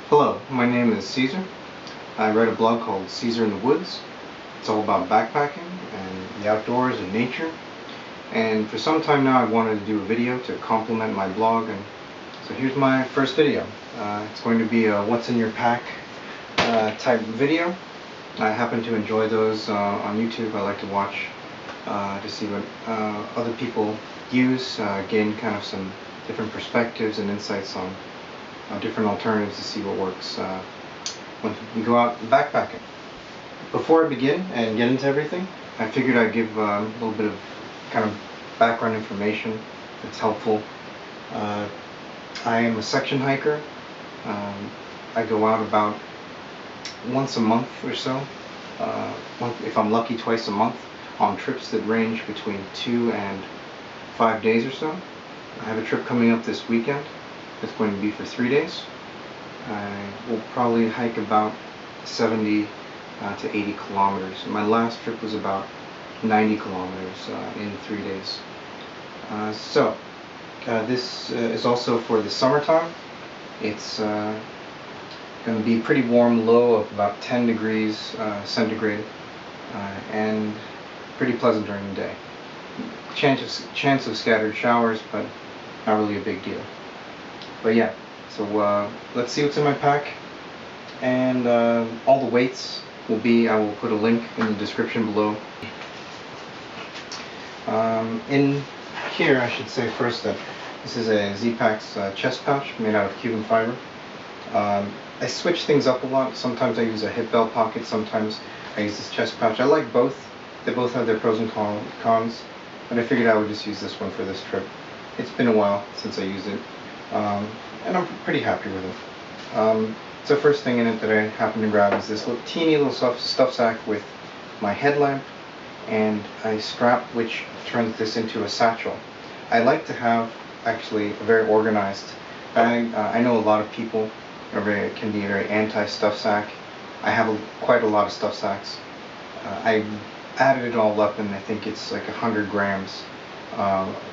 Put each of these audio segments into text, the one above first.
Hello, my name is Cesar. I write a blog called Cesar in the Woods. It's all about backpacking and the outdoors and nature. And for some time now I wanted to do a video to complement my blog, and so here's my first video. It's going to be a what's in your pack type video. I happen to enjoy those on YouTube. I like to watch to see what other people use, gain kind of some different perspectives and insights on different alternatives to see what works when we go out backpacking. Before I begin and get into everything, I figured I'd give a little bit of kind of background information that's helpful. I am a section hiker. I go out about once a month or so, if I'm lucky twice a month, on trips that range between 2 and 5 days or so. I have a trip coming up this weekend. It's going to be for 3 days. I will probably hike about 70 to 80 kilometers. My last trip was about 90 kilometers in 3 days. This is also for the summertime. It's going to be pretty warm, low of about 10 degrees centigrade, and pretty pleasant during the day. Chance of scattered showers, but not really a big deal. But yeah, so let's see what's in my pack, and all the weights will be, I will put a link in the description below. In here, I should say first that this is a Z-Packs chest pouch made out of Cuban fiber. I switch things up a lot. Sometimes I use a hip belt pocket, sometimes I use this chest pouch. I like both. They both have their pros and cons, but I figured I would just use this one for this trip. It's been a while since I used it, and I'm pretty happy with it. So first thing in it that I happened to grab is this teeny little stuff sack with my headlamp and a strap which turns this into a satchel. I like to have actually a very organized bag. I know a lot of people can be very anti-stuff sack. I have quite a lot of stuff sacks. I added it all up and I think it's like 100 grams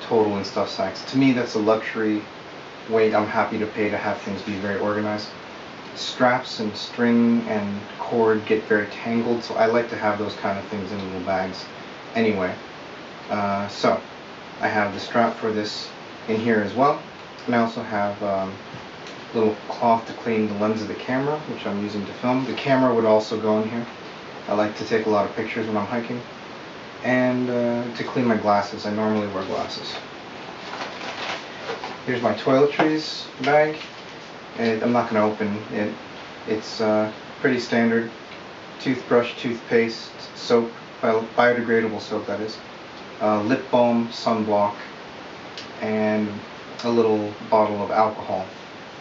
total in stuff sacks. To me, that's a luxury weight I'm happy to pay to have things be very organized. Straps and string and cord get very tangled, so I like to have those kind of things in little bags anyway. So I have the strap for this in here as well, and I also have a little cloth to clean the lens of the camera, which I'm using to film. The camera would also go in here. I like to take a lot of pictures when I'm hiking. And to clean my glasses. I normally wear glasses. Here's my toiletries bag. I'm not going to open it. It's pretty standard. Toothbrush, toothpaste, soap, biodegradable soap that is, lip balm, sunblock, and a little bottle of alcohol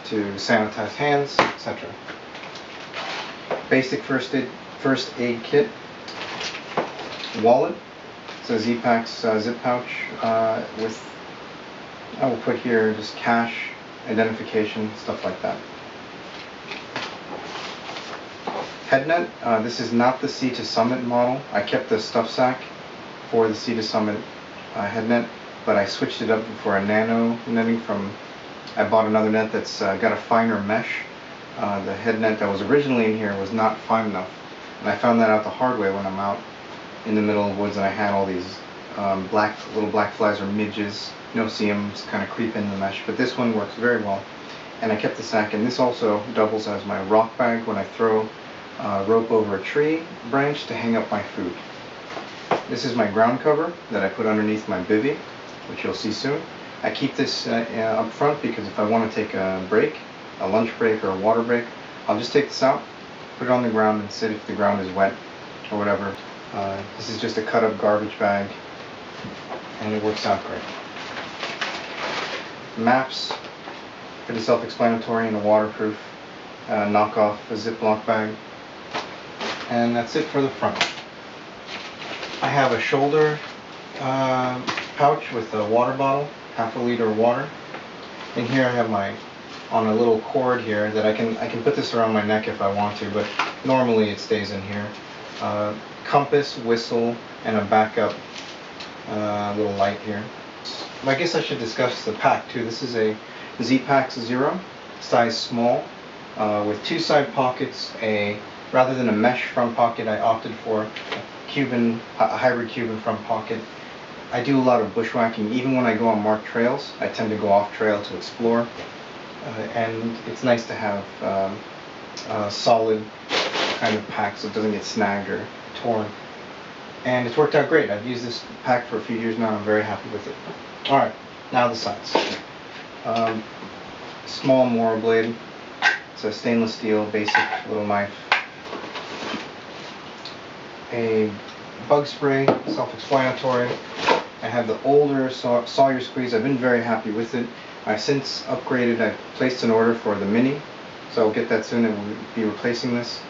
to sanitize hands, etc. Basic first aid kit. Wallet. It's a Z-Packs zip pouch with, I will put here just cash, identification, stuff like that. Head net. This is not the Sea to Summit model. I kept the stuff sack for the Sea to Summit head net, but I switched it up for a nano netting from, I bought another net that's got a finer mesh. The head net that was originally in here was not fine enough, and I found that out the hard way when I'm out in the middle of the woods and I had all these little black flies or midges, no-see-ums, kind of creep in the mesh, but this one works very well. And I kept the sack, and this also doubles as my rock bag when I throw rope over a tree branch to hang up my food. This is my ground cover that I put underneath my bivvy, which you'll see soon. I keep this up front because if I want to take a break, a lunch break or a water break, I'll just take this out, put it on the ground, and sit if the ground is wet or whatever. This is just a cut up garbage bag, and it works out great. Maps, pretty self-explanatory, and a waterproof knockoff a Ziploc bag. And that's it for the front. I have a shoulder pouch with a water bottle, half a liter of water. In here I have on a little cord here that I can put this around my neck if I want to, but normally it stays in here. Compass, whistle, and a backup little light here. I guess I should discuss the pack too. This is a Z-Packs Zero, size small. with two side pockets. Rather than a mesh front pocket, I opted for a hybrid Cuban front pocket. I do a lot of bushwhacking. Even when I go on marked trails, I tend to go off trail to explore. And it's nice to have a solid kind of pack so it doesn't get snagged or torn. And it's worked out great. I've used this pack for a few years now and I'm very happy with it. Alright, now the sides. Small Mora blade. It's a stainless steel basic little knife. A bug spray, self-explanatory. I have the older Sawyer squeeze. I've been very happy with it. I've since upgraded. I've placed an order for the mini, so I'll get that soon and we'll be replacing this.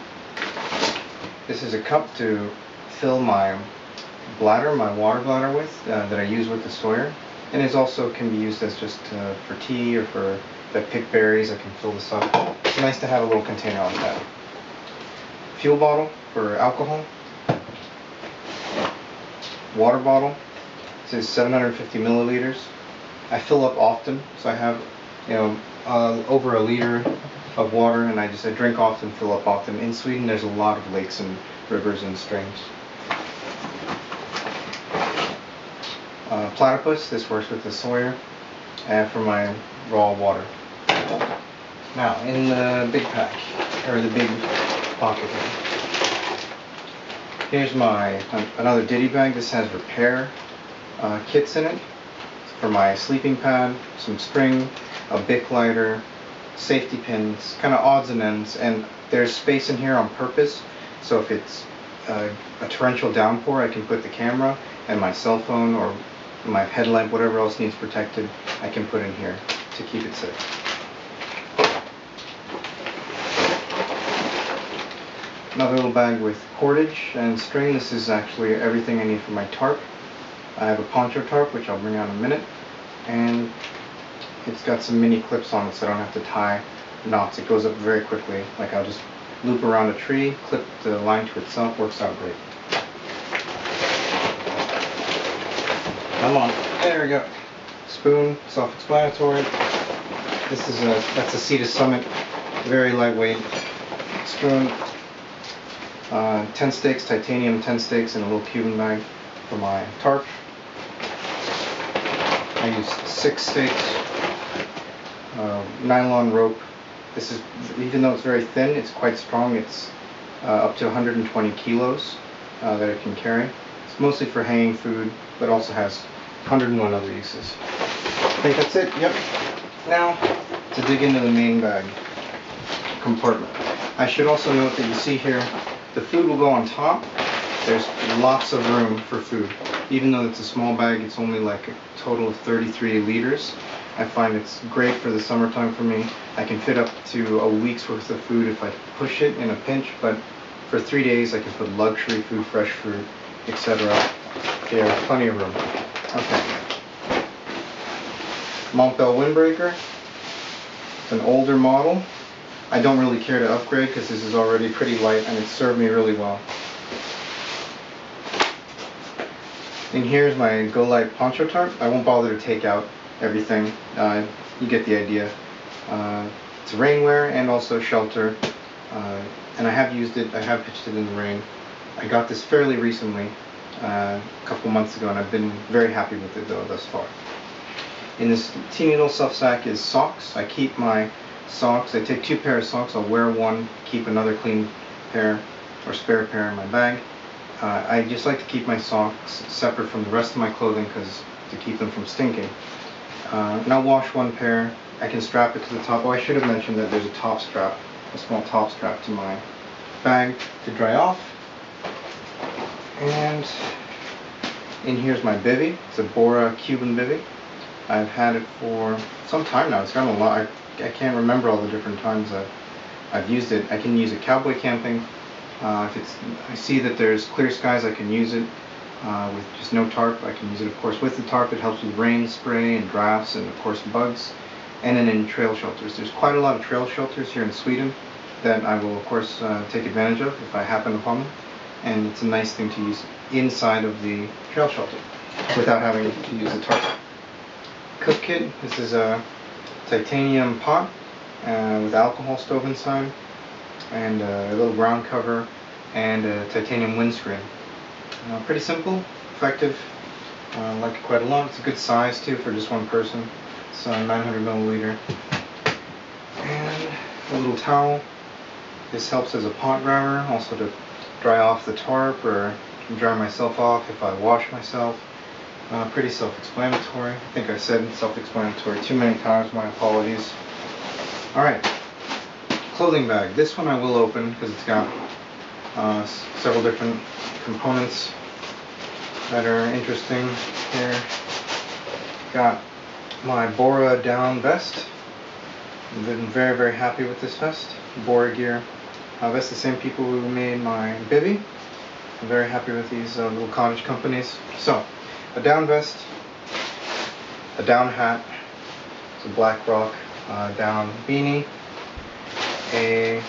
This is a cup to fill my bladder, my water bladder with, that I use with the Sawyer. And it also can be used as just for tea or for if I pick berries, I can fill this up. It's nice to have a little container like that. Fuel bottle for alcohol. Water bottle. This is 750 milliliters. I fill up often, so I have, over a liter of water, and I drink often, fill up often. In Sweden, there's a lot of lakes and rivers and streams. Platypus. This works with the Sawyer, and for my raw water. Now, in the big pack, or the big pocket here. Here's another Ditty bag. This has repair kits in it for my sleeping pad, some string, a Bic lighter, safety pins, kind of odds and ends. And there's space in here on purpose, so if it's a torrential downpour, I can put the camera and my cell phone or my headlamp, whatever else needs protected, I can put in here to keep it safe. Another little bag with cordage and string. This is actually everything I need for my tarp. I have a poncho tarp, which I'll bring out in a minute, and it's got some mini clips on it so I don't have to tie knots. It goes up very quickly. Like I'll just loop around a tree, clip the line to itself, works out great. Come on, there we go. Spoon, self-explanatory. That's a Cedar Summit, very lightweight spoon. 10 sticks, titanium 10 sticks in a little Cuban bag for my tarp. I use 6 sticks, nylon rope. This is, even though it's very thin, it's quite strong. It's up to 120 kilos that it can carry. It's mostly for hanging food, but also has 101 other uses. I think that's it. Yep. Now to dig into the main bag compartment. I should also note that you see here, the food will go on top. There's lots of room for food. Even though it's a small bag, it's only like a total of 33 liters. I find it's great for the summertime for me. I can fit up to a week's worth of food if I push it in a pinch, but for 3 days I can put luxury food, fresh fruit, etc. There's plenty of room. Okay. Montbell windbreaker. It's an older model. I don't really care to upgrade because this is already pretty light and it served me really well. And here's my Go Light poncho tarp. I won't bother to take out everything. You get the idea. It's rainwear and also shelter. And I have used it. I have pitched it in the rain. I got this fairly recently, a couple months ago, and I've been very happy with it though thus far. In this teeny little stuff sack is socks. I keep my socks. I take 2 pairs of socks. I'll wear one, keep another clean pair or spare pair in my bag. I just like to keep my socks separate from the rest of my clothing to keep them from stinking. And I'll wash one pair. I can strap it to the top. Oh, I should have mentioned that there's a top strap, a small top strap to my bag to dry off. And in here's my bivvy. It's a Bora Cuban bivvy. I've had it for some time now. It's gotten a lot. I can't remember all the different times I've used it. I can use it cowboy camping. I see that there's clear skies, I can use it with just no tarp. I can use it, of course, with the tarp. It helps with rain spray and drafts and, of course, bugs. And then in trail shelters. There's quite a lot of trail shelters here in Sweden that I will, of course, take advantage of if I happen upon them. And it's a nice thing to use inside of the trail shelter without having to use the tarp. Cook kit. This is a titanium pot. with alcohol stove inside, and a little ground cover, and a titanium windscreen. Pretty simple, effective. I like it quite a lot. It's a good size too for just one person. It's 900 milliliter. And a little towel. This helps as a pot grabber, also to dry off the tarp or dry myself off if I wash myself. Pretty self-explanatory. I think I said self-explanatory too many times, my apologies. Alright, clothing bag. This one I will open because it's got several different components that are interesting here. Got my Bora down vest. I've been very, very happy with this vest. Bora gear. That's the same people who made my bivvy. I'm very happy with these little cottage companies. So, a down vest, a down hat, it's a black rock down beanie, a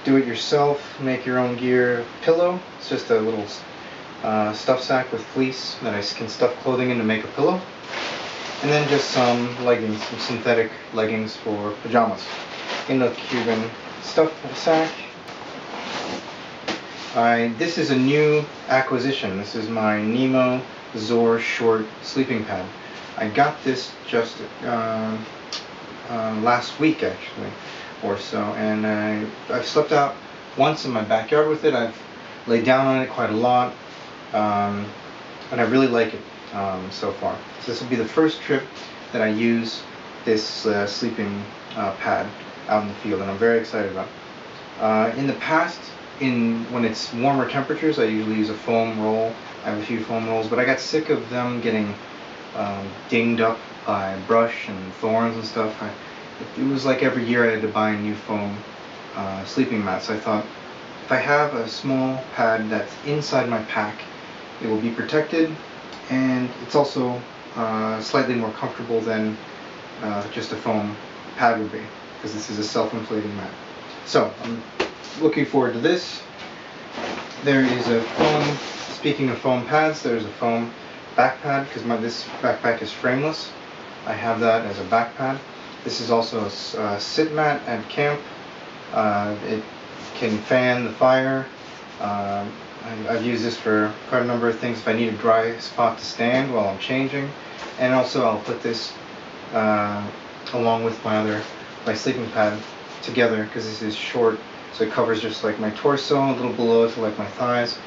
do-it-yourself, make your own gear pillow. It's just a little stuff sack with fleece that I can stuff clothing in to make a pillow. And then just some leggings, some synthetic leggings for pajamas. In the Cuban stuff sack. This is a new acquisition. This is my Nemo Zor short sleeping pad. I got this just last week actually, or so, and I've slept out once in my backyard with it. I've laid down on it quite a lot, and I really like it so far. So this will be the first trip that I use this sleeping pad out in the field, and I'm very excited about it. In the past, when it's warmer temperatures, I usually use a foam roll. I have a few foam rolls, but I got sick of them getting dinged up by brush and thorns and stuff. It was like every year I had to buy a new foam sleeping mat, so I thought if I have a small pad that's inside my pack, it will be protected, and it's also slightly more comfortable than just a foam pad would be, because this is a self-inflating mat. So I'm looking forward to this. There is a foam, speaking of foam pads, there's a foam back pad, because this backpack is frameless. I have that as a back pad. This is also a sit mat at camp. It can fan the fire. I've used this for quite a number of things. If I need a dry spot to stand while I'm changing, and also I'll put this along with my sleeping pad together, because this is short, so it covers just like my torso, a little below to like my thighs.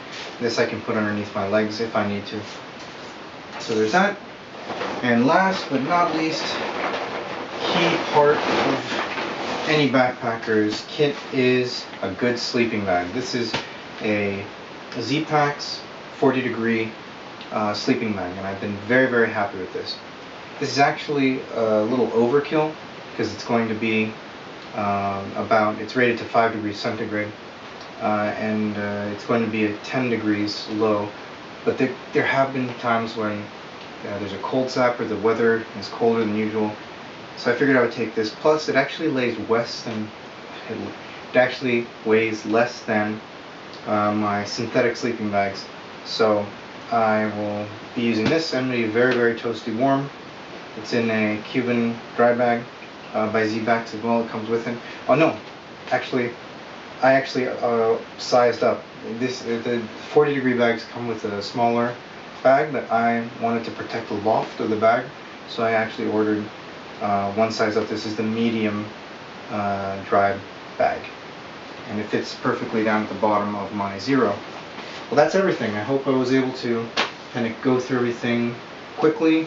This I can put underneath my legs if I need to. So there's that. And last but not least, key part of any backpacker's kit is a good sleeping bag. This is a Z-Packs 40-degree sleeping bag, and I've been very, very happy with this. This is actually a little overkill, because it's going to be it's rated to 5 degrees centigrade, and it's going to be at 10 degrees low. But there have been times when there's a cold snap or the weather is colder than usual, so I figured I would take this. Plus, it actually weighs less than my synthetic sleeping bags, so I will be using this. And it'll be very, very toasty warm. It's in a Cuban dry bag by Z-Packs as well. It comes with it. Oh no, I actually sized up. The 40-degree bags come with a smaller bag, but I wanted to protect the loft of the bag, so I actually ordered one size up. This is the medium dry bag, and it fits perfectly down at the bottom of my Zero. Well, that's everything. I hope I was able to kind of go through everything quickly.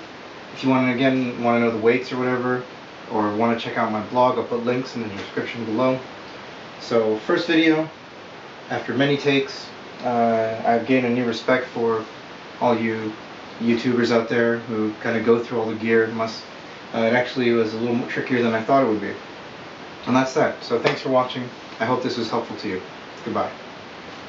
If you want to know the weights or whatever, or want to check out my blog, I'll put links in the description below. So, first video, after many takes, I've gained a new respect for all you YouTubers out there who kind of go through all the gear. It actually was a little more trickier than I thought it would be. And that's that. So thanks for watching. I hope this was helpful to you. Goodbye.